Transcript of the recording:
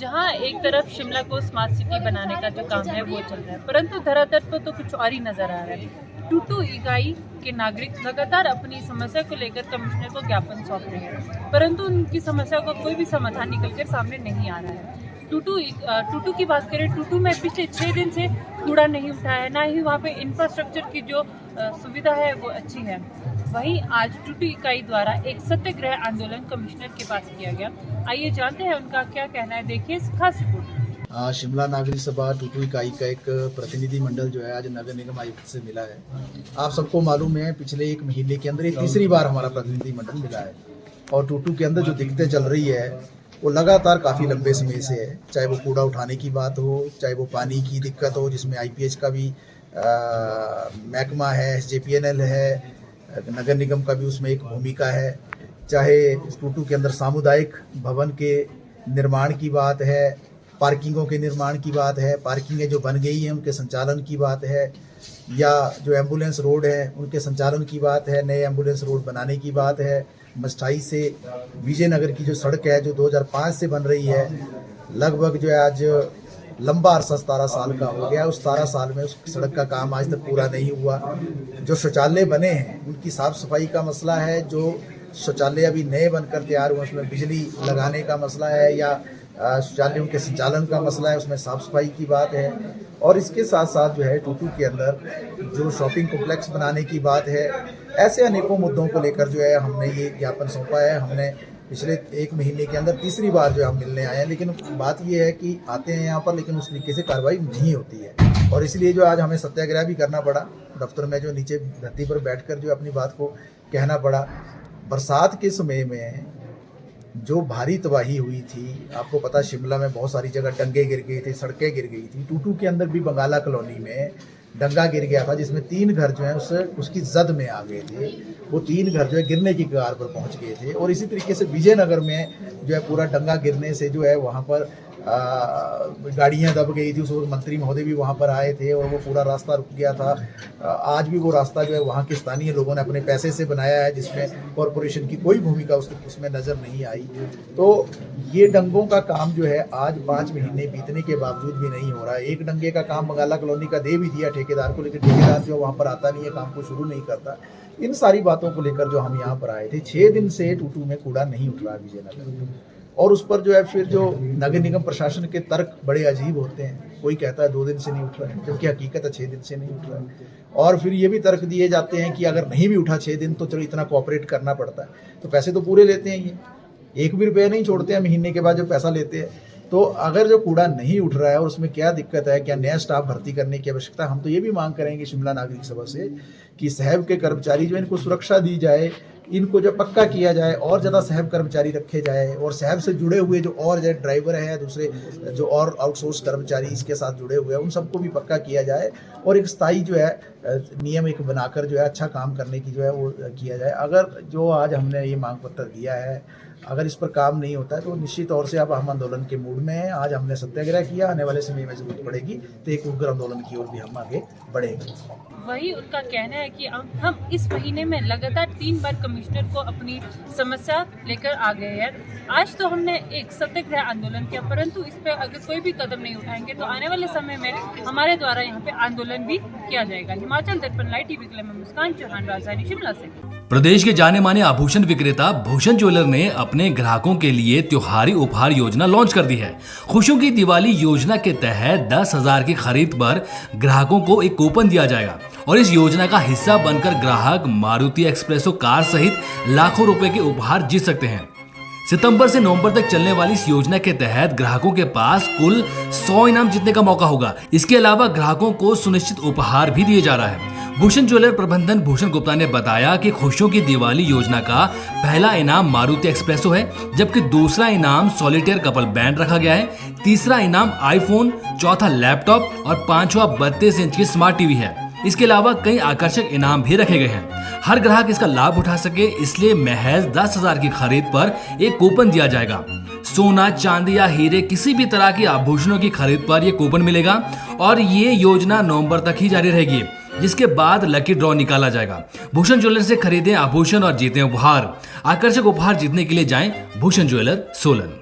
जहां एक तरफ शिमला को स्मार्ट सिटी बनाने का जो काम है वो चल रहा है, परंतु धरातल पर तो कुछ और ही नजर आ रहा है। टूटू इकाई के नागरिक लगातार अपनी समस्या को लेकर कमिश्नर को ज्ञापन सौंप रहे हैं, परंतु उनकी समस्या का कोई भी समाधान निकलकर सामने नहीं आ रहा है। टूटू की बात करें, टूटू में पिछले 6 दिन से कूड़ा नहीं उठा है, ना ही वहाँ पे इंफ्रास्ट्रक्चर की जो सुविधा है वो अच्छी है। वहीं आज टूटू इकाई द्वारा एक सत्याग्रह आंदोलन कमिश्नर के पास किया गया। आइए जानते हैं उनका क्या कहना है, देखिए खास रिपोर्ट। शिमला नागरिक सभा टूटू इकाई का एक प्रतिनिधि मंडल जो है आज नगर निगम आयुक्त से मिला है। आप सबको मालूम है पिछले 1 महीने के अंदर ये तीसरी बार हमारा प्रतिनिधि मंडल मिला है और टूटू के अंदर जो दिक्कतें चल रही है वो लगातार काफ़ी लंबे समय से है। चाहे वो कूड़ा उठाने की बात हो, चाहे वो पानी की दिक्कत हो जिसमें IPH का भी महकमा है, SJPNL है, नगर निगम का भी उसमें एक भूमिका है, चाहे टूटू के अंदर सामुदायिक भवन के निर्माण की बात है, पार्किंगों के निर्माण की बात है, पार्किंगें जो बन गई हैं उनके संचालन की बात है, या जो एम्बुलेंस रोड है उनके संचालन की बात है, नए एम्बुलेंस रोड बनाने की बात है। मस्टाई से विजयनगर की जो सड़क है जो 2005 से बन रही है, लगभग जो है आज लंबा अरसा 17 साल का हो गया। उस 17 साल में उस सड़क का काम आज तक पूरा नहीं हुआ। जो शौचालय बने हैं उनकी साफ़ सफाई का मसला है, जो शौचालय अभी नए बनकर तैयार हुए उसमें बिजली लगाने का मसला है, या शौचालयों के संचालन का मसला है, उसमें साफ़ सफाई की बात है। और इसके साथ साथ जो है टूटू के अंदर जो शॉपिंग कॉम्प्लेक्स बनाने की बात है, ऐसे अनेकों मुद्दों को लेकर जो है हमने ये ज्ञापन सौंपा है। हमने पिछले 1 महीने के अंदर तीसरी बार जो हम मिलने आए हैं, लेकिन बात ये है कि आते हैं यहाँ पर लेकिन उस तरीके से कार्रवाई नहीं होती है और इसलिए जो आज हमें सत्याग्रह भी करना पड़ा दफ्तर में, जो नीचे धरती पर बैठकर जो अपनी बात को कहना पड़ा। बरसात के समय में जो भारी तबाही हुई थी, आपको पता शिमला में बहुत सारी जगह डंगे गिर गई थी, सड़कें गिर गई थी। टूटू के अंदर भी बंगाला कॉलोनी में डंगा गिर गया था जिसमें 3 घर जो है उसकी जद में आ गए थे। वो 3 घर जो है गिरने की कगार पर पहुंच गए थे। और इसी तरीके से विजयनगर में जो है पूरा डंगा गिरने से जो है वहाँ पर गाड़ियाँ दब गई थी। उस वक्त मंत्री महोदय भी वहाँ पर आए थे और वो पूरा रास्ता रुक गया था। आज भी वो रास्ता जो है वहाँ के स्थानीय लोगों ने अपने पैसे से बनाया है, जिसमें कॉरपोरेशन की कोई भूमिका उसमें नज़र नहीं आई। तो ये डंगों का काम जो है आज 5 महीने बीतने के बावजूद भी नहीं हो रहा है। एक डंगे का काम बंगाला कॉलोनी का दे भी दिया ठेकेदार को, लेकिन ठेकेदार जो वहाँ पर आता नहीं है, काम को शुरू नहीं करता। इन सारी बातों को लेकर जो हम यहाँ पर आए थे, 6 दिन से टूटू में कूड़ा नहीं उठ रहा विजयनगर, और उस पर जो है फिर जो नगर निगम प्रशासन के तर्क बड़े अजीब होते हैं। कोई कहता है 2 दिन से नहीं उठ रहा है, जबकि हकीकत है 6 दिन से नहीं उठ रहा है। और फिर ये भी तर्क दिए जाते हैं कि अगर नहीं भी उठा 6 दिन तो चलो इतना कोऑपरेट करना पड़ता है, तो पैसे तो पूरे लेते हैं, ये 1 भी रुपया नहीं छोड़ते हैं महीने के बाद जो पैसा लेते हैं। तो अगर जो कूड़ा नहीं उठ रहा है और उसमें क्या दिक्कत है, क्या नया स्टाफ भर्ती करने की आवश्यकता। हम तो ये भी मांग करेंगे शिमला नागरिक सभा से कि सहब के कर्मचारी जो इनको सुरक्षा दी जाए, इनको जो पक्का किया जाए और ज़्यादा सहब कर्मचारी रखे जाए, और सहब से जुड़े हुए जो और जो ड्राइवर हैं, दूसरे जो और आउटसोर्स कर्मचारी इसके साथ जुड़े हुए हैं, उन सबको भी पक्का किया जाए और एक स्थायी जो है नियम एक बनाकर जो है अच्छा काम करने की जो है वो किया जाए। अगर जो आज हमने ये मांग पत्र दिया है, अगर इस पर काम नहीं होता है तो निश्चित तौर से अब हम आंदोलन के मूड में हैं। आज हमने सत्याग्रह किया, आने वाले समय में जरूरत पड़ेगी तो एक उग्र आंदोलन की ओर भी हम आगे बढ़ेंगे। वही उनका कहना है कि हम इस महीने में लगातार 3 बार कमिश्नर को अपनी समस्या लेकर आ गए हैं। आज तो हमने एक सत्याग्रह आंदोलन किया, परंतु इस पर अगर कोई भी कदम नहीं उठाएंगे तो आने वाले समय में हमारे द्वारा यहाँ पे आंदोलन भी किया जाएगा। हिमाचल दर्पण लाइव टीवी के लिए मैं मुस्कान चौहान, राजधानी शिमला से। प्रदेश के जाने माने आभूषण विक्रेता भूषण ज्वेलर ने अपने ग्राहकों के लिए त्योहारी उपहार योजना लॉन्च कर दी है। खुशियों की दिवाली योजना के तहत 10,000 की खरीद पर ग्राहकों को एक कूपन दिया जाएगा और इस योजना का हिस्सा बनकर ग्राहक मारुति एक्सप्रेसो कार सहित लाखों रुपए के उपहार जीत सकते हैं। सितंबर से नवंबर तक चलने वाली इस योजना के तहत ग्राहकों के पास कुल 100 इनाम जीतने का मौका होगा। इसके अलावा ग्राहकों को सुनिश्चित उपहार भी दिए जा रहा है। भूषण ज्वेलर प्रबंधन भूषण गुप्ता ने बताया कि खुशियों की दिवाली योजना का पहला इनाम मारुति एक्सप्रेसो है, जबकि दूसरा इनाम सॉलिटेयर कपल बैंड रखा गया है, तीसरा इनाम आईफोन, चौथा लैपटॉप और पांचवा 32 इंच की स्मार्ट टीवी है। इसके अलावा कई आकर्षक इनाम भी रखे गए हैं। हर ग्राहक इसका लाभ उठा सके इसलिए महज 10,000 की खरीद पर एक कूपन दिया जाएगा। सोना, चांदी या हीरे किसी भी तरह के आभूषणों की खरीद पर यह कूपन मिलेगा और ये योजना नवंबर तक ही जारी रहेगी, जिसके बाद लकी ड्रॉ निकाला जाएगा। भूषण ज्वेलर से खरीदें आभूषण और जीतें उपहार। आकर्षक उपहार जीतने के लिए जाएं भूषण ज्वेलर सोलन।